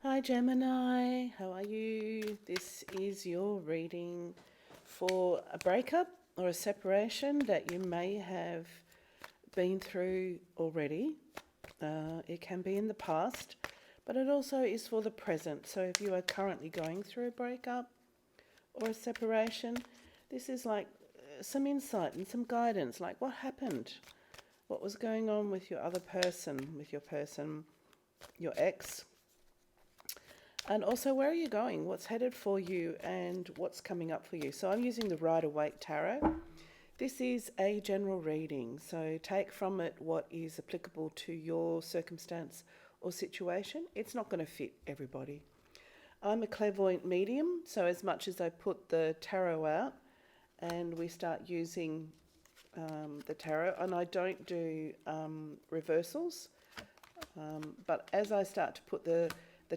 Hi Gemini, how are you? This is your reading for a breakup or a separation that you may have been through already. It can be in the past, but it also is for the present. So if you are currently going through a breakup or a separation, this is like some insight and some guidance, like what happened, what was going on with your other person, your ex. And also, where are you going? What's headed for you and what's coming up for you? So I'm using the Rider-Waite Tarot. This is a general reading, so take from it what is applicable to your circumstance or situation. It's not going to fit everybody. I'm a clairvoyant medium, so as much as I put the tarot out and we start using the tarot, and I don't do reversals, but as I start to put the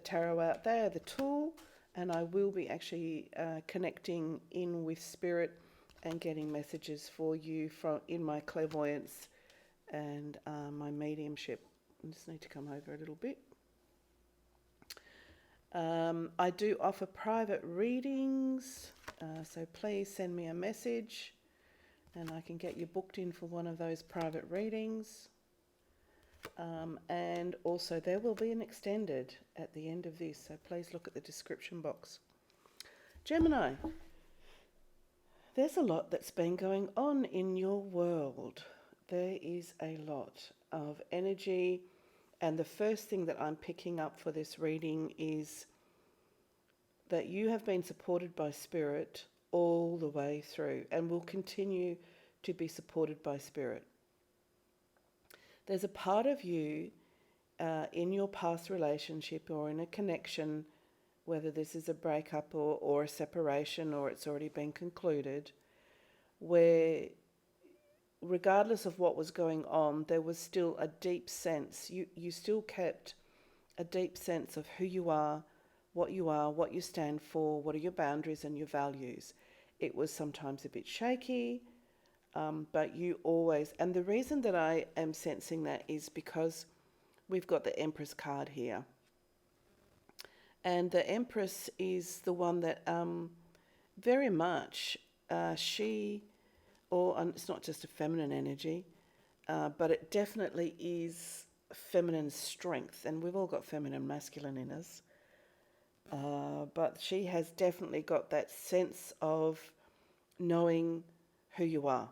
tarot out there, the tool, and I will be actually connecting in with spirit and getting messages for you from in my clairvoyance and my mediumship. I just need to come over a little bit. I do offer private readings, so please send me a message and I can get you booked in for one of those private readings. And also there will be an extended at the end of this, so please look at the description box. Gemini, there's a lot that's been going on in your world. There is a lot of energy, and the first thing that I'm picking up for this reading is that you have been supported by Spirit all the way through and will continue to be supported by Spirit. There's a part of you in your past relationship or in a connection, whether this is a breakup or a separation or it's already been concluded, where regardless of what was going on, there was still a deep sense, you still kept a deep sense of who you are, what you stand for, what are your boundaries and your values. It was sometimes a bit shaky, but you always, and the reason that I am sensing that is because we've got the Empress card here. And the Empress is the one that very much she, and it's not just a feminine energy, but it definitely is feminine strength. And we've all got feminine, masculine in us. But she has definitely got that sense of knowing who you are.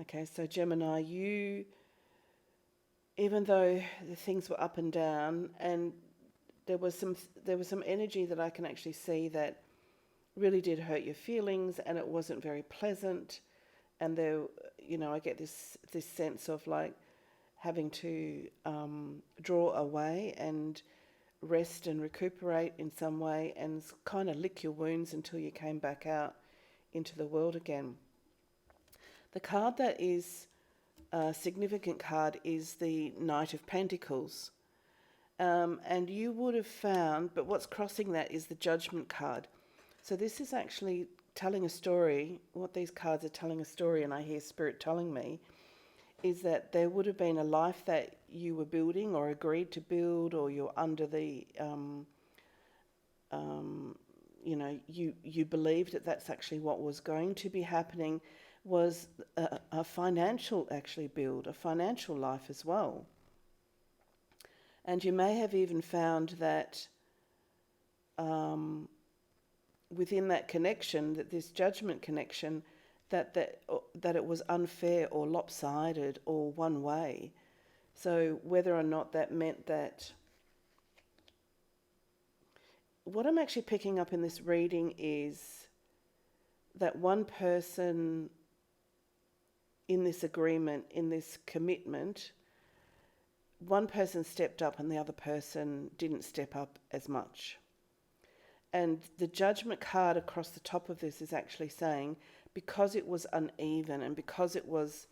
Okay, so Gemini, you, even though the things were up and down, and there was some energy that I can actually see that really did hurt your feelings, and it wasn't very pleasant. And there, I get this sense of like having to draw away and rest and recuperate in some way, and kind of lick your wounds until you came back out into the world again. The card that is a significant card is the Knight of Pentacles. And you would have found, but what's crossing that is the Judgment card. So this is actually telling a story. What these cards are telling a story, and I hear Spirit telling me, is that there would have been a life that you were building or agreed to build, or you're under the, you believed that that's actually what was going to be happening, was a financial actually build, a financial life as well. And you may have even found that within that connection, that this judgment connection, that it was unfair or lopsided or one way. So whether or not that meant that, what I'm actually picking up in this reading is that one person in this agreement, in this commitment, one person stepped up and the other person didn't step up as much. And the Judgment card across the top of this is actually saying, because it was uneven and because it was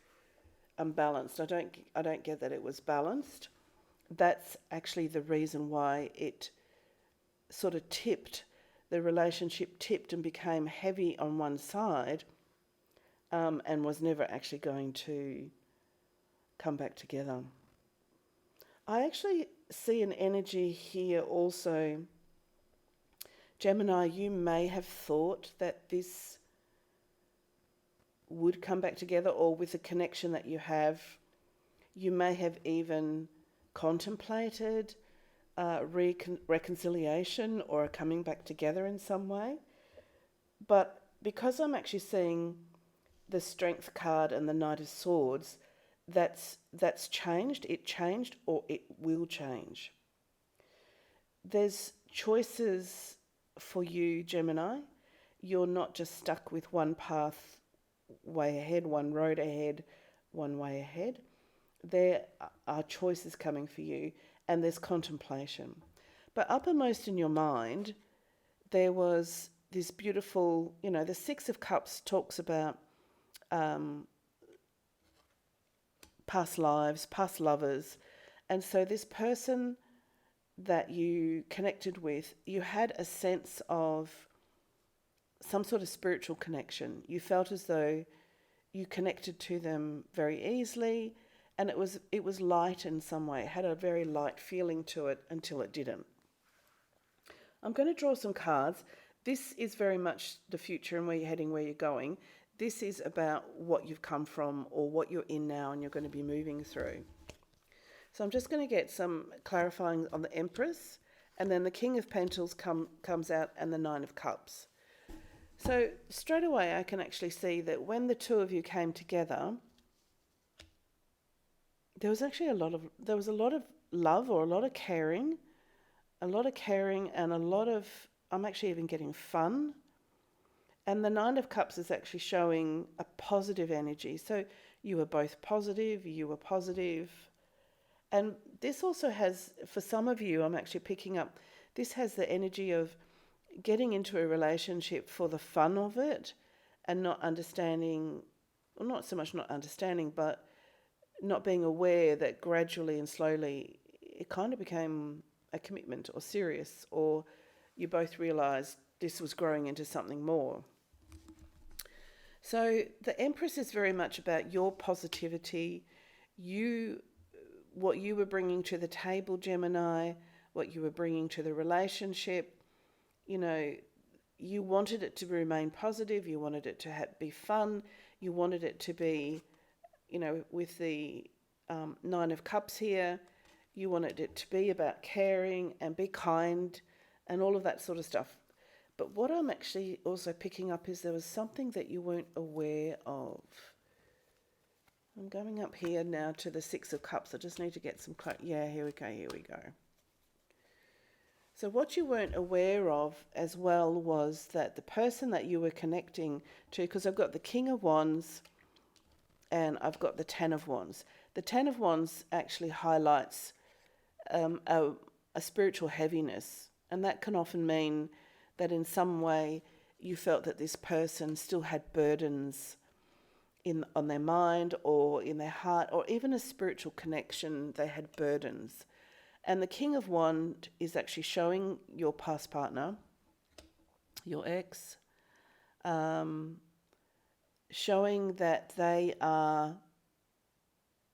unbalanced, I don't get that it was balanced. That's actually the reason why it sort of tipped, the relationship tipped and became heavy on one side, and was never actually going to come back together. I actually see an energy here also. Gemini, you may have thought that this would come back together, or with the connection that you have, you may have even contemplated reconciliation or a coming back together in some way. But because I'm actually seeing the Strength card and the Knight of Swords, that's changed. It changed, or it will change. There's choices for you, Gemini. You're not just stuck with one path way ahead, one road ahead, one way ahead. There are choices coming for you, and there's contemplation. But uppermost in your mind, there was this beautiful, the Six of Cups talks about past lives, past lovers. And so this person that you connected with, you had a sense of some sort of spiritual connection. You felt as though you connected to them very easily, and it was light in some way. It had a very light feeling to it until it didn't. I'm going to draw some cards. This is very much the future and where you're heading, where you're going. This is about what you've come from or what you're in now and you're going to be moving through. So I'm just going to get some clarifying on the Empress, and then the King of Pentacles comes out, and the Nine of Cups. So straight away I can actually see that when the two of you came together, there was actually a lot of love, or a lot of caring, and a lot of, I'm actually even getting fun. And the Nine of Cups is actually showing a positive energy. So you were both positive, you were positive. And this also has, for some of you, I'm actually picking up, this has the energy of getting into a relationship for the fun of it, and not understanding, well, not so much not understanding, but not being aware that gradually and slowly it kind of became a commitment or serious, or you both realised this was growing into something more. So the Empress is very much about your positivity, what you were bringing to the table, Gemini, what you were bringing to the relationship. You wanted it to remain positive, you wanted it to be fun, you wanted it to be, with the Nine of Cups here, you wanted it to be about caring and be kind and all of that sort of stuff. But what I'm actually also picking up is there was something that you weren't aware of. I'm going up here now to the Six of Cups. I just need to get some here we go. So what you weren't aware of as well was that the person that you were connecting to, because I've got the King of Wands and I've got the Ten of Wands. The Ten of Wands actually highlights a spiritual heaviness, and that can often mean that in some way you felt that this person still had burdens on their mind or in their heart, or even a spiritual connection, they had burdens. And the King of Wands is actually showing your past partner, your ex, showing that they are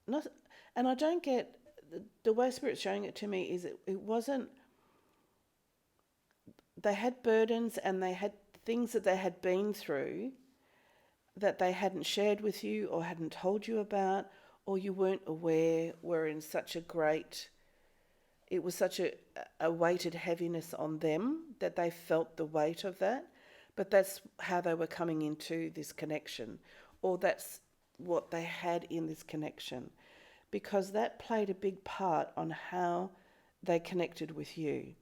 not, and I don't get, the way Spirit's showing it to me is it wasn't, they had burdens and they had things that they had been through that they hadn't shared with you or hadn't told you about, or you weren't aware were in such a great, it was such a weighted heaviness on them that they felt the weight of that. But that's how they were coming into this connection, or that's what they had in this connection, because that played a big part on how they connected with you.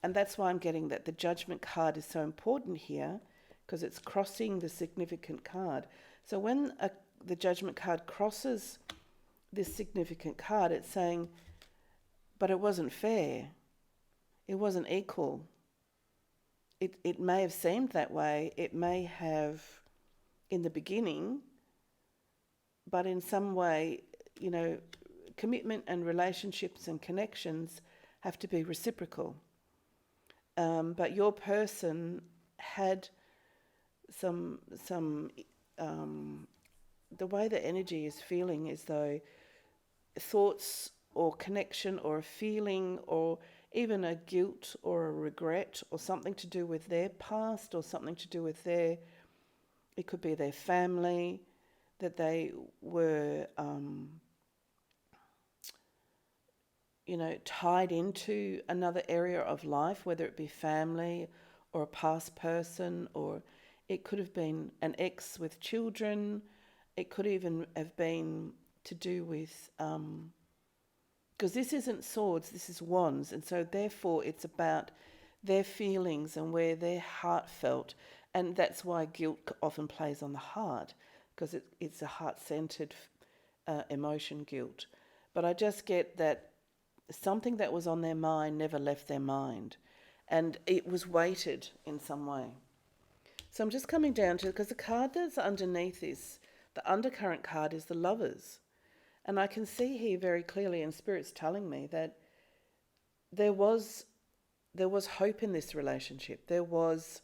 And that's why I'm getting that the Judgment card is so important here, because it's crossing the significant card. So when the Judgment card crosses this significant card, it's saying, but it wasn't fair. It wasn't equal. It may have seemed that way. It may have in the beginning, but in some way, commitment and relationships and connections have to be reciprocal. But your person had some the way the energy is feeling is though thoughts or connection or a feeling or even a guilt or a regret or something to do with their past or something to do with it could be their family, that they were, tied into another area of life, whether it be family or a past person, or it could have been an ex with children. It could even have been to do with, because this isn't swords, this is wands, and so therefore it's about their feelings and where their heart felt, and that's why guilt often plays on the heart, because it's a heart-centered emotion, guilt. But I just get that something that was on their mind never left their mind, and it was weighted in some way. So I'm just coming down to, because the card that's underneath this, the undercurrent card, is the Lovers. And I can see here very clearly, and Spirit's telling me that there was hope in this relationship. There was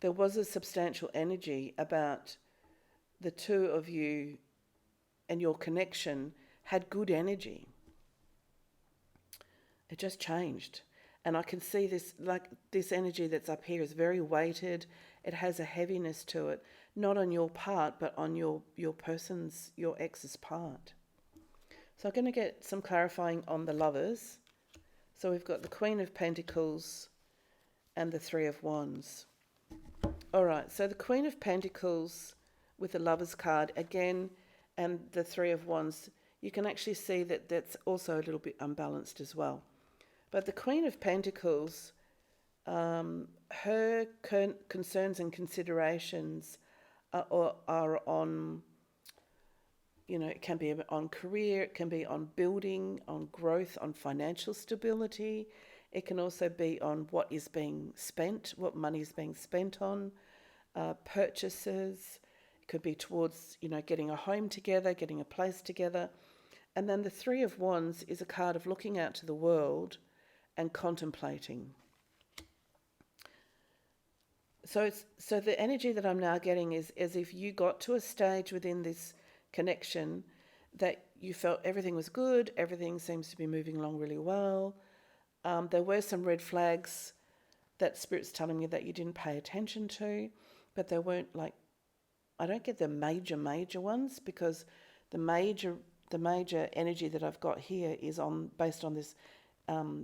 a substantial energy about the two of you, and your connection had good energy. It just changed. And I can see this, like this energy that's up here is very weighted. It has a heaviness to it, not on your part, but on your ex's part. So I'm going to get some clarifying on the Lovers. So we've got the Queen of Pentacles and the Three of Wands. All right, so the Queen of Pentacles with the Lovers card again, and the Three of Wands, you can actually see that that's also a little bit unbalanced as well. But the Queen of Pentacles, her concerns and considerations are on, it can be on career, it can be on building, on growth, on financial stability. It can also be on what is being spent, what money is being spent on, purchases. It could be towards, getting a home together, getting a place together. And then the Three of Wands is a card of looking out to the world and contemplating. So the energy that I'm now getting is as if you got to a stage within this connection that you felt everything was good, everything seems to be moving along really well. There were some red flags that Spirit's telling me that you didn't pay attention to, but they weren't I don't get the major ones, because the major energy that I've got here is based on this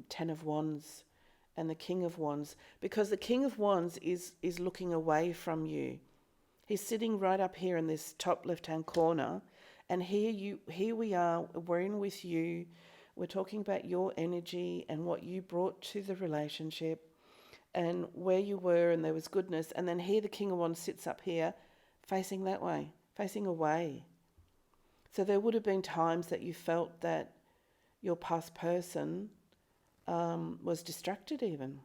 Ten of Wands and the King of Wands, because the King of Wands is looking away from you. He's sitting right up here in this top left-hand corner, and here we are, we're in with you. We're talking about your energy and what you brought to the relationship and where you were, and there was goodness. And then here the King of Wands sits up here facing that way, facing away. So there would have been times that you felt that your past person was distracted even.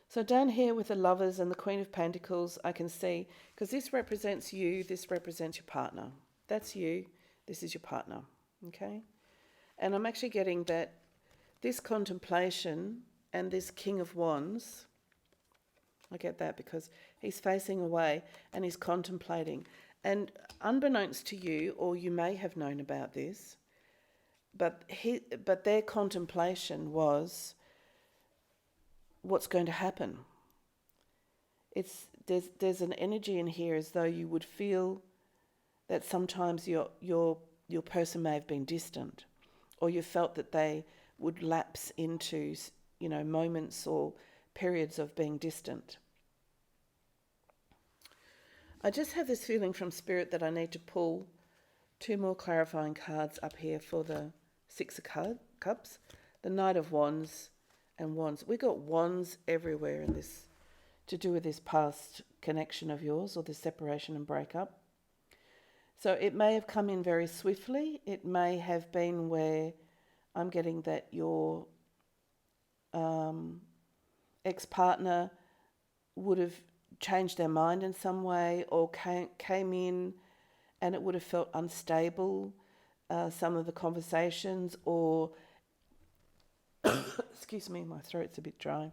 So down here with the Lovers and the Queen of Pentacles, I can see, because this represents you, this represents your partner. That's you, this is your partner, okay? And I'm actually getting that this contemplation and this King of Wands, I get that because he's facing away and he's contemplating. And unbeknownst to you, or you may have known about this, but their contemplation was what's going to happen. There's an energy in here as though you would feel that sometimes your person may have been distant, or you felt that they would lapse into moments or periods of being distant. I just have this feeling from Spirit that I need to pull two more clarifying cards up here for the Six of Cups, the Knight of Wands and Wands. We got wands everywhere in this, to do with this past connection of yours or this separation and breakup. So it may have come in very swiftly. It may have been where I'm getting that your ex-partner would have changed their mind in some way, or came in and it would have felt unstable, some of the conversations, or excuse me, my throat's a bit dry.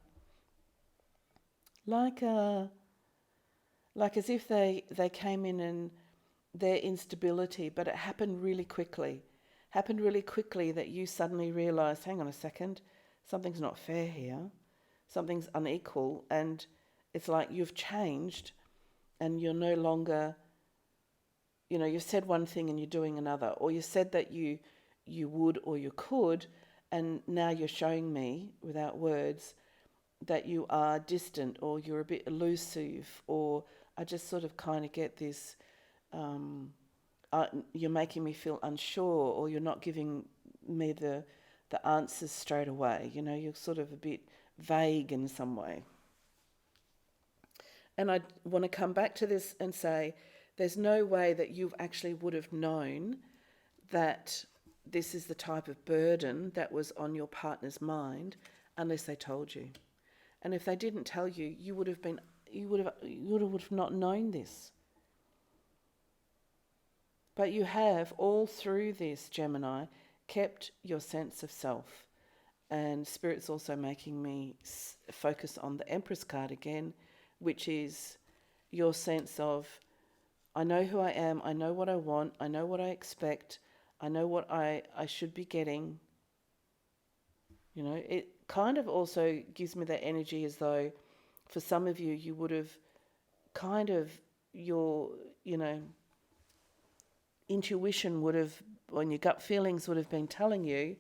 Like as if they came in and their instability, but it happened really quickly, happened really quickly that you suddenly realised, hang on a second, something's not fair here, something's unequal, and it's like you've changed and you're no longer, you've said one thing and you're doing another, or you said that you would or you could, and now you're showing me without words that you are distant or you're a bit elusive, or I just sort of kind of get this, you're making me feel unsure, or you're not giving me the answers straight away. You're sort of a bit vague in some way. And I want to come back to this and say, there's no way that you actually would have known that this is the type of burden that was on your partner's mind unless they told you. And if they didn't tell you, you would have not known this. But you have, all through this, Gemini, kept your sense of self. And Spirit's also making me focus on the Empress card again, which is your sense of, I know who I am, I know what I want, I know what I expect, I know what I should be getting. It kind of also gives me that energy as though for some of you, you would have kind of your, intuition would have, when your gut feelings would have been telling you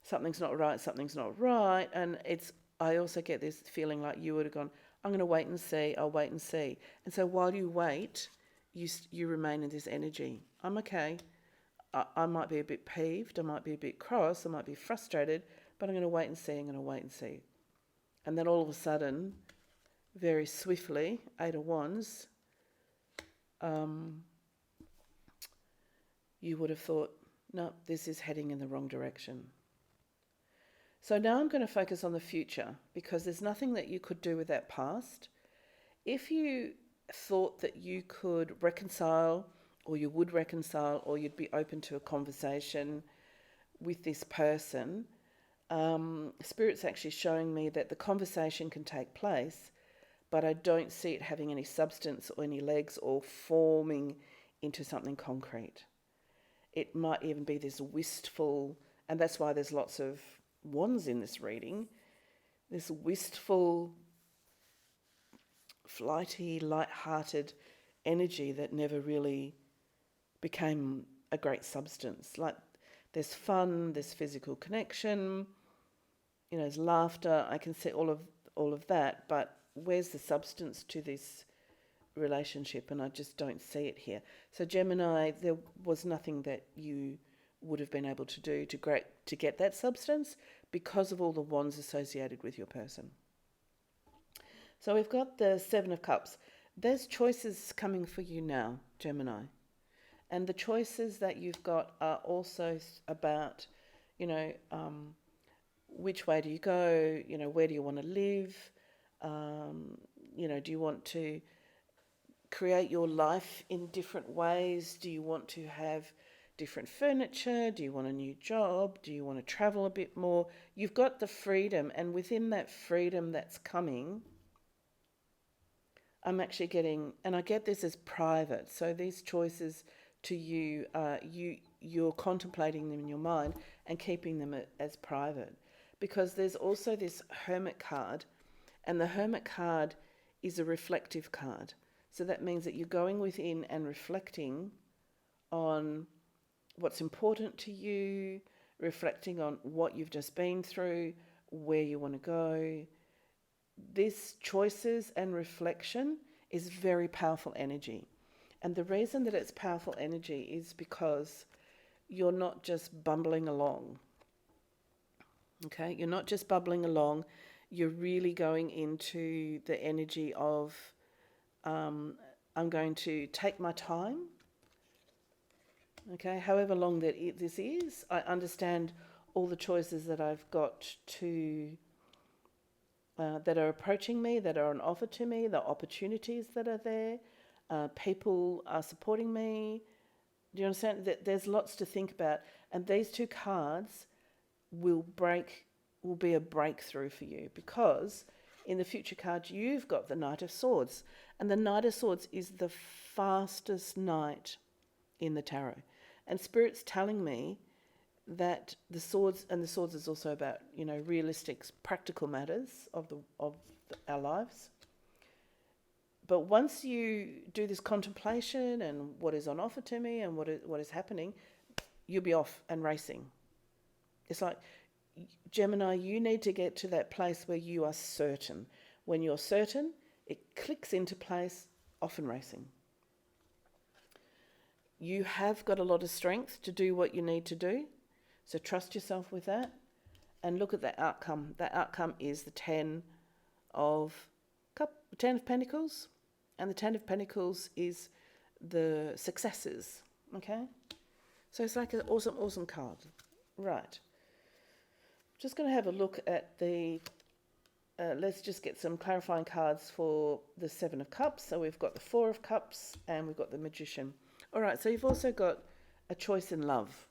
something's not right. And I also get this feeling like you would have gone, I'm going to wait and see, I'll wait and see. And so while you wait, you remain in this energy. I'm okay. I might be a bit peeved, I might be a bit cross, I might be frustrated, but I'm going to wait and see, And then all of a sudden, very swiftly, 8 of Wands, you would have thought, no, this is heading in the wrong direction. So now I'm going to focus on the future, because there's nothing that you could do with that past. If you thought that you could reconcile, or you would reconcile, or you'd be open to a conversation with this person, Spirit's actually showing me that the conversation can take place, but I don't see it having any substance or any legs or forming into something concrete. It might even be this wistful, and that's why there's lots of wands in this reading, this wistful, flighty, light-hearted energy that never really became a great substance. Like, there's fun, there's physical connection, there's laughter. I can see all of that, but where's the substance to this relationship? And I just don't see it here. So Gemini, there was nothing that you would have been able to do to get that substance because of all the wands associated with your person. So we've got the 7 of Cups. There's choices coming for you now, Gemini. And the choices that you've got are also about, which way do you go? Where do you want to live? Do you want to create your life in different ways? Do you want to have different furniture? Do you want a new job? Do you want to travel a bit more? You've got the freedom, and within that freedom that's coming, I'm actually getting, and I get this as private, so these choices to you, you're contemplating them in your mind and keeping them as private, because there's also this Hermit card, and the Hermit card is a reflective card. So that means that you're going within and reflecting on what's important to you, reflecting on what you've just been through, where you want to go. This choices and reflection is very powerful energy. And the reason that it's powerful energy is because you're not just bumbling along. Okay? You're not just bubbling along. You're really going into the energy of, I'm going to take my time. Okay? However long this is, I understand all the choices that I've got to, that are approaching me, that are on offer to me, the opportunities that are there. People are supporting me. Do you understand? There's lots to think about. And these 2 cards will be a breakthrough for you, because in the future cards you've got the Knight of Swords. And the Knight of Swords is the fastest knight in the tarot. And Spirit's telling me that the swords is also about, realistic, practical matters of our lives. But once you do this contemplation and what is on offer to me and what is happening, you'll be off and racing. It's like, Gemini, you need to get to that place where you are certain. When you're certain, it clicks into place, off and racing. You have got a lot of strength to do what you need to do, so trust yourself with that and look at the outcome. That outcome is the Ten of Pentacles, and the Ten of Pentacles is the successes, okay? So it's like an awesome, awesome card. Right. Just going to have a look at the, let's just get some clarifying cards for the Seven of Cups. So we've got the Four of Cups and we've got the Magician. All right, so you've also got a choice in love.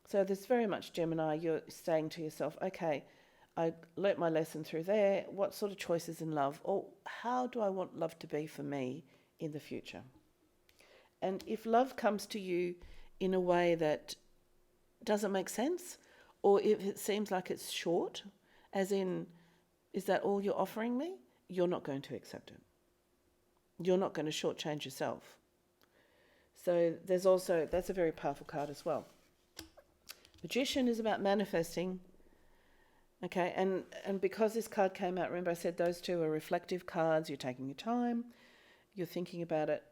So there's very much, Gemini, you're saying to yourself, okay, I learnt my lesson through there. What sort of choices in love? Or how do I want love to be for me in the future? And if love comes to you in a way that doesn't make sense, or if it seems like it's short, as in, is that all you're offering me? You're not going to accept it. You're not going to shortchange yourself. So that's a very powerful card as well. Magician is about manifesting. Okay, and because this card came out, remember I said those two are reflective cards. You're taking your time. You're thinking about it.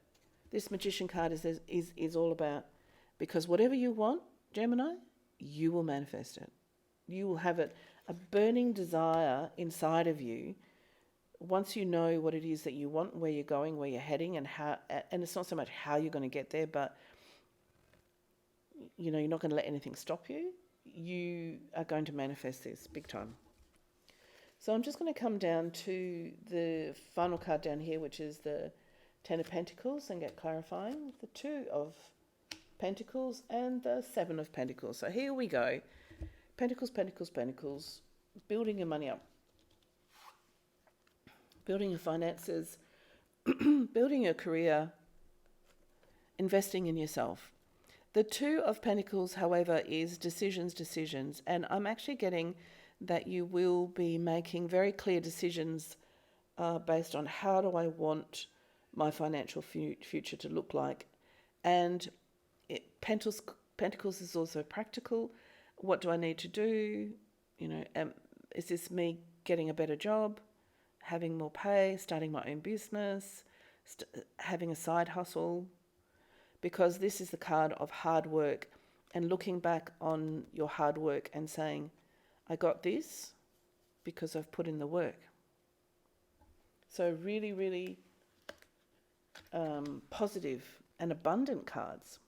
This Magician card is all about, because whatever you want, Gemini, you will manifest it. You will have it, a burning desire inside of you. Once you know what it is that you want, where you're going, where you're heading, and how, and it's not so much how you're going to get there, but you're not going to let anything stop you. You are going to manifest this big time. So I'm just going to come down to the final card down here, which is the Ten of Pentacles, and get clarifying. The Two of Pentacles and the Seven of Pentacles. So here we go. Pentacles, Pentacles, Pentacles. Building your money up. Building your finances. Building your career. Investing in yourself. The Two of Pentacles, however, is decisions. And I'm actually getting that you will be making very clear decisions based on how do I want my financial future to look like. And Pentacles is also practical. What do I need to do? Is this me getting a better job, having more pay, starting my own business, having a side hustle? Because this is the card of hard work and looking back on your hard work and saying, I got this because I've put in the work. So really, really positive and abundant cards.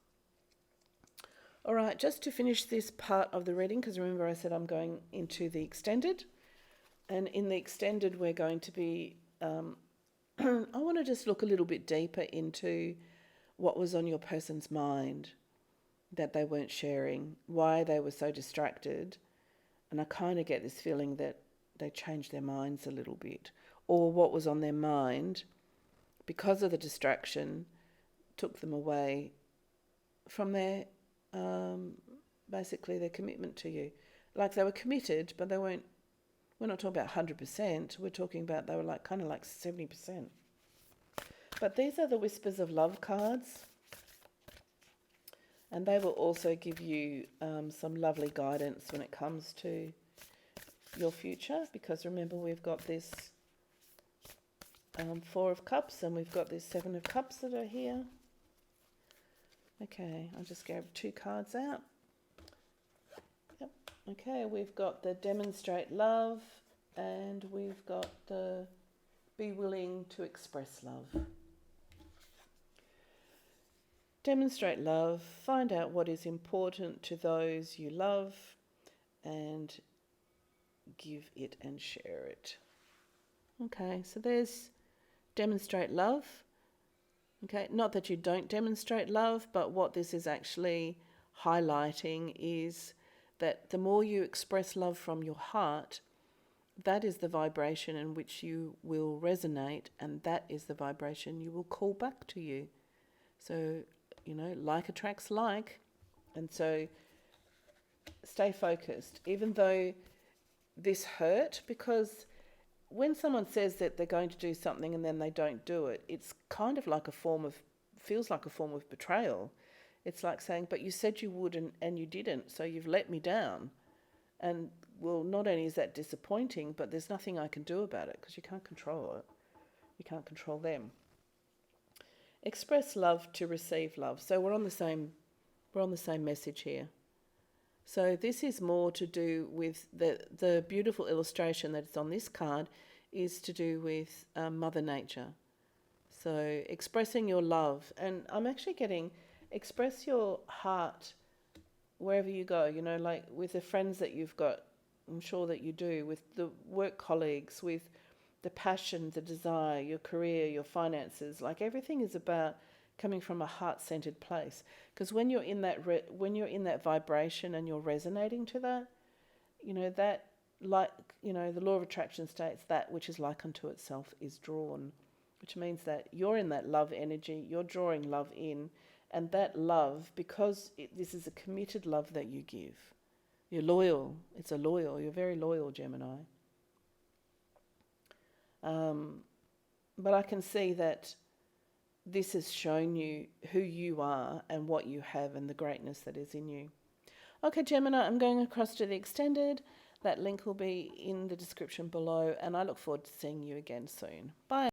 All right, just to finish this part of the reading, because remember I said I'm going into the extended. And in the extended, we're going to be, I want to just look a little bit deeper into what was on your person's mind that they weren't sharing, why they were so distracted. And I kind of get this feeling that they changed their minds a little bit, or what was on their mind because of the distraction took them away from their, basically their commitment to you. Like they were committed, but we're not talking about 100%, we're talking about they were kind of like 70%. But these are the Whispers of Love cards. And they will also give you some lovely guidance when it comes to your future. Because remember, we've got this Four of Cups and we've got this Seven of Cups that are here. Okay, I'll just grab two cards out. Yep. Okay, we've got the Demonstrate Love and we've got the Be Willing to Express Love. Demonstrate love, find out what is important to those you love, and give it and share it. Okay, so there's demonstrate love. Okay, not that you don't demonstrate love, but what this is actually highlighting is that the more you express love from your heart, that is the vibration in which you will resonate, and that is the vibration you will call back to you. So like attracts like. And so stay focused, even though this hurt, because when someone says that they're going to do something and then they don't do it, it's kind of like feels like a form of betrayal. It's like saying, but you said you would and you didn't, so you've let me down. And well, not only is that disappointing, but there's nothing I can do about it because you can't control it. You can't control them. Express love to receive love. So we're on the same message here. So this is more to do with the beautiful illustration that's on this card is to do with Mother Nature. So expressing your love, and I'm actually getting express your heart wherever you go, like with the friends that you've got, I'm sure that you do, with the work colleagues, with the passion, the desire, your career, your finances, like everything is about coming from a heart-centered place. Because when you're in that vibration and you're resonating to that, that like the law of attraction states that which is like unto itself is drawn, which means that you're in that love energy, you're drawing love in, and that love, because this is a committed love that you give. You're loyal. You're very loyal, Gemini. But I can see that this has shown you who you are and what you have and the greatness that is in you. Okay, Gemini, I'm going across to the extended. That link will be in the description below, and I look forward to seeing you again soon. Bye.